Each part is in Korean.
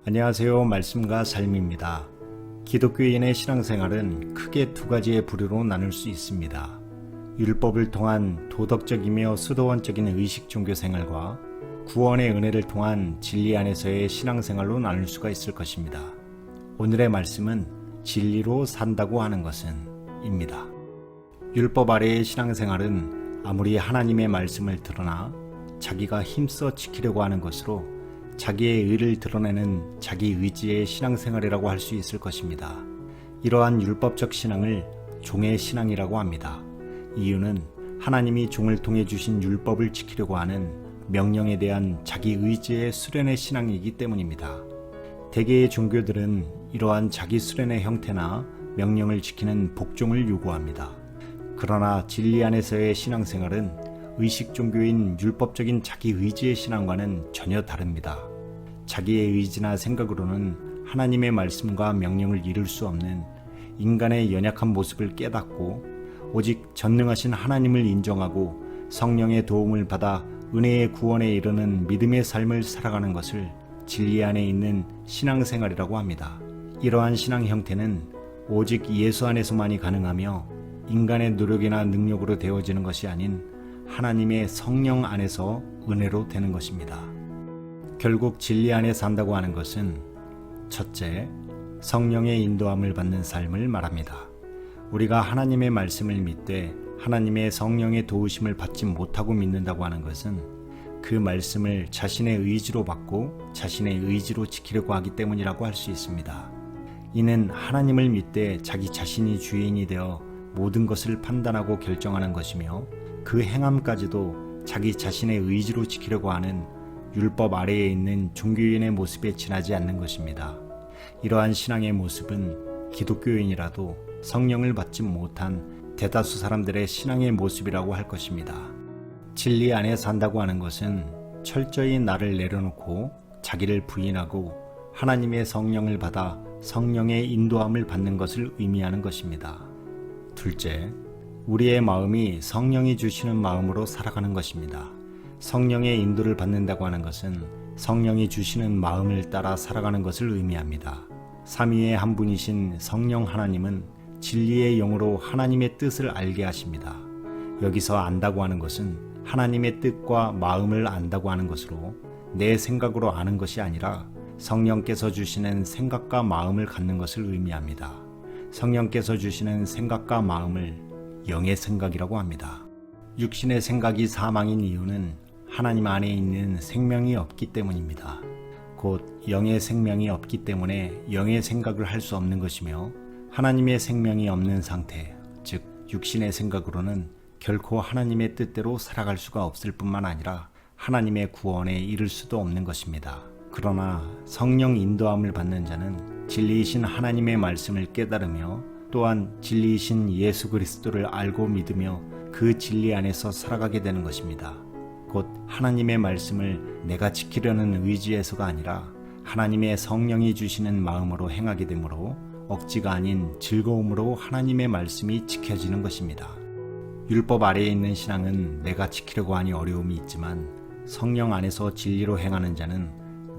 안녕하세요. 말씀과 삶입니다. 기독교인의 신앙생활은 크게 두 가지의 부류로 나눌 수 있습니다. 율법을 통한 도덕적이며 수도원적인 의식 종교 생활과 구원의 은혜를 통한 진리 안에서의 신앙생활로 나눌 수가 있을 것입니다. 오늘의 말씀은 진리로 산다고 하는 것은 입니다. 율법 아래의 신앙생활은 아무리 하나님의 말씀을 드러나 자기가 힘써 지키려고 하는 것으로 자기의 의를 드러내는 자기 의지의 신앙생활이라고 할 수 있을 것입니다. 이러한 율법적 신앙을 종의 신앙이라고 합니다. 이유는 하나님이 종을 통해 주신 율법을 지키려고 하는 명령에 대한 자기 의지의 수련의 신앙이기 때문입니다. 대개의 종교들은 이러한 자기 수련의 형태나 명령을 지키는 복종을 요구합니다. 그러나 진리 안에서의 신앙생활은 의식 종교인 율법적인 자기 의지의 신앙과는 전혀 다릅니다. 자기의 의지나 생각으로는 하나님의 말씀과 명령을 이룰 수 없는 인간의 연약한 모습을 깨닫고 오직 전능하신 하나님을 인정하고 성령의 도움을 받아 은혜의 구원에 이르는 믿음의 삶을 살아가는 것을 진리 안에 있는 신앙생활이라고 합니다. 이러한 신앙 형태는 오직 예수 안에서만이 가능하며 인간의 노력이나 능력으로 되어지는 것이 아닌 하나님의 성령 안에서 은혜로 되는 것입니다. 결국 진리 안에 산다고 하는 것은 첫째, 성령의 인도함을 받는 삶을 말합니다. 우리가 하나님의 말씀을 믿되 하나님의 성령의 도우심을 받지 못하고 믿는다고 하는 것은 그 말씀을 자신의 의지로 받고 자신의 의지로 지키려고 하기 때문이라고 할 수 있습니다. 이는 하나님을 믿되 자기 자신이 주인이 되어 모든 것을 판단하고 결정하는 것이며 그 행함까지도 자기 자신의 의지로 지키려고 하는 율법 아래에 있는 종교인의 모습에 지나지 않는 것입니다. 이러한 신앙의 모습은 기독교인이라도 성령을 받지 못한 대다수 사람들의 신앙의 모습이라고 할 것입니다. 진리 안에 산다고 하는 것은 철저히 나를 내려놓고 자기를 부인하고 하나님의 성령을 받아 성령의 인도함을 받는 것을 의미하는 것입니다. 둘째, 우리의 마음이 성령이 주시는 마음으로 살아가는 것입니다. 성령의 인도를 받는다고 하는 것은 성령이 주시는 마음을 따라 살아가는 것을 의미합니다. 삼위의 한 분이신 성령 하나님은 진리의 영으로 하나님의 뜻을 알게 하십니다. 여기서 안다고 하는 것은 하나님의 뜻과 마음을 안다고 하는 것으로 내 생각으로 아는 것이 아니라 성령께서 주시는 생각과 마음을 갖는 것을 의미합니다. 성령께서 주시는 생각과 마음을 영의 생각이라고 합니다. 육신의 생각이 사망인 이유는 하나님 안에 있는 생명이 없기 때문입니다. 곧 영의 생명이 없기 때문에 영의 생각을 할 수 없는 것이며 하나님의 생명이 없는 상태, 즉 육신의 생각으로는 결코 하나님의 뜻대로 살아갈 수가 없을 뿐만 아니라 하나님의 구원에 이를 수도 없는 것입니다. 그러나 성령 인도함을 받는 자는 진리이신 하나님의 말씀을 깨달으며 또한 진리이신 예수 그리스도를 알고 믿으며 그 진리 안에서 살아가게 되는 것입니다. 곧 하나님의 말씀을 내가 지키려는 의지에서가 아니라 하나님의 성령이 주시는 마음으로 행하게 되므로 억지가 아닌 즐거움으로 하나님의 말씀이 지켜지는 것입니다. 율법 아래에 있는 신앙은 내가 지키려고 하니 어려움이 있지만 성령 안에서 진리로 행하는 자는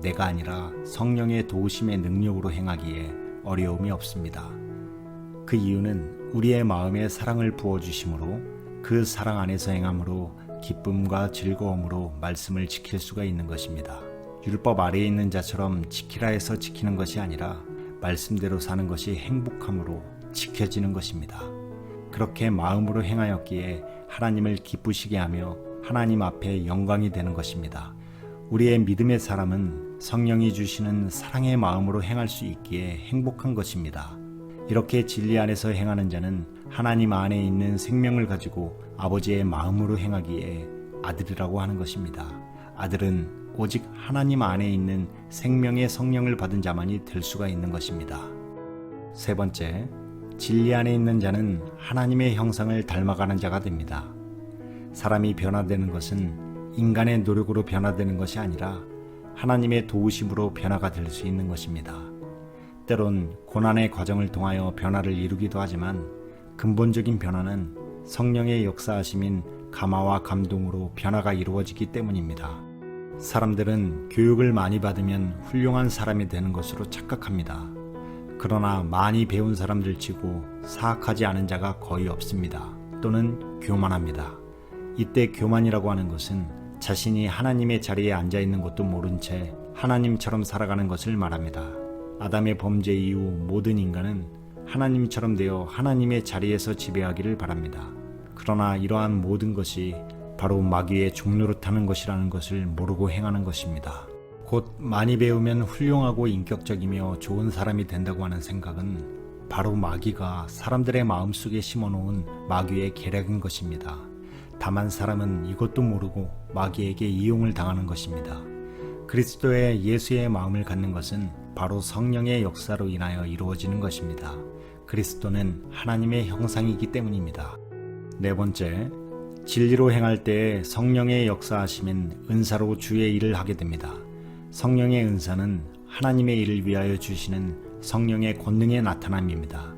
내가 아니라 성령의 도우심의 능력으로 행하기에 어려움이 없습니다. 그 이유는 우리의 마음에 사랑을 부어주심으로 그 사랑 안에서 행함으로 기쁨과 즐거움으로 말씀을 지킬 수가 있는 것입니다. 율법 아래에 있는 자처럼 지키라 해서 지키는 것이 아니라 말씀대로 사는 것이 행복함으로 지켜지는 것입니다. 그렇게 마음으로 행하였기에 하나님을 기쁘시게 하며 하나님 앞에 영광이 되는 것입니다. 우리의 믿음의 사람은 성령이 주시는 사랑의 마음으로 행할 수 있기에 행복한 것입니다. 이렇게 진리 안에서 행하는 자는 하나님 안에 있는 생명을 가지고 아버지의 마음으로 행하기에 아들이라고 하는 것입니다. 아들은 오직 하나님 안에 있는 생명의 성령을 받은 자만이 될 수가 있는 것입니다. 세 번째, 진리 안에 있는 자는 하나님의 형상을 닮아가는 자가 됩니다. 사람이 변화되는 것은 인간의 노력으로 변화되는 것이 아니라 하나님의 도우심으로 변화가 될 수 있는 것입니다. 때론 고난의 과정을 통하여 변화를 이루기도 하지만 근본적인 변화는 성령의 역사하심인 감화와 감동으로 변화가 이루어지기 때문입니다. 사람들은 교육을 많이 받으면 훌륭한 사람이 되는 것으로 착각합니다. 그러나 많이 배운 사람들 치고 사악하지 않은 자가 거의 없습니다. 또는 교만합니다. 이때 교만이라고 하는 것은 자신이 하나님의 자리에 앉아 있는 것도 모른 채 하나님처럼 살아가는 것을 말합니다. 아담의 범죄 이후 모든 인간은 하나님처럼 되어 하나님의 자리에서 지배하기를 바랍니다. 그러나 이러한 모든 것이 바로 마귀의 종노릇하는 것이라는 것을 모르고 행하는 것입니다. 곧 많이 배우면 훌륭하고 인격적이며 좋은 사람이 된다고 하는 생각은 바로 마귀가 사람들의 마음속에 심어놓은 마귀의 계략인 것입니다. 다만 사람은 이것도 모르고 마귀에게 이용을 당하는 것입니다. 그리스도의 예수의 마음을 갖는 것은 바로 성령의 역사로 인하여 이루어지는 것입니다. 그리스도는 하나님의 형상이기 때문입니다. 네 번째, 진리로 행할 때에 성령의 역사하심은 은사로 주의 일을 하게 됩니다. 성령의 은사는 하나님의 일을 위하여 주시는 성령의 권능의 나타남입니다.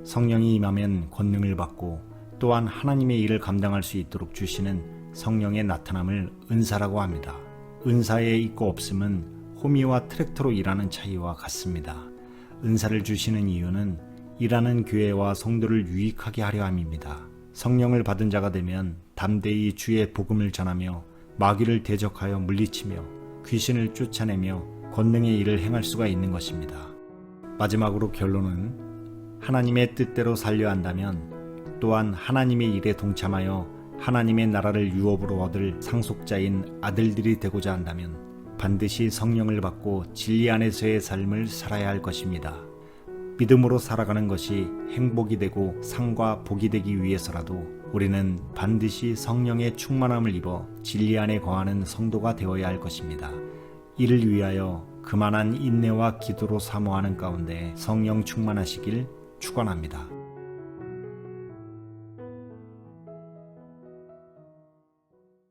성령이 임하면 권능을 받고 또한 하나님의 일을 감당할 수 있도록 주시는 성령의 나타남을 은사라고 합니다. 은사에 있고 없음은 호미와 트랙터로 일하는 차이와 같습니다. 은사를 주시는 이유는 일하는 교회와 성도를 유익하게 하려 함입니다. 성령을 받은 자가 되면 담대히 주의 복음을 전하며 마귀를 대적하여 물리치며 귀신을 쫓아내며 권능의 일을 행할 수가 있는 것입니다. 마지막으로 결론은 하나님의 뜻대로 살려 한다면 또한 하나님의 일에 동참하여 하나님의 나라를 유업으로 얻을 상속자인 아들들이 되고자 한다면 반드시 성령을 받고 진리 안에서의 삶을 살아야 할 것입니다. 믿음으로 살아가는 것이 행복이 되고 상과 복이 되기 위해서라도 우리는 반드시 성령의 충만함을 입어 진리 안에 거하는 성도가 되어야 할 것입니다. 이를 위하여 그만한 인내와 기도로 사모하는 가운데 성령 충만하시길 축원합니다.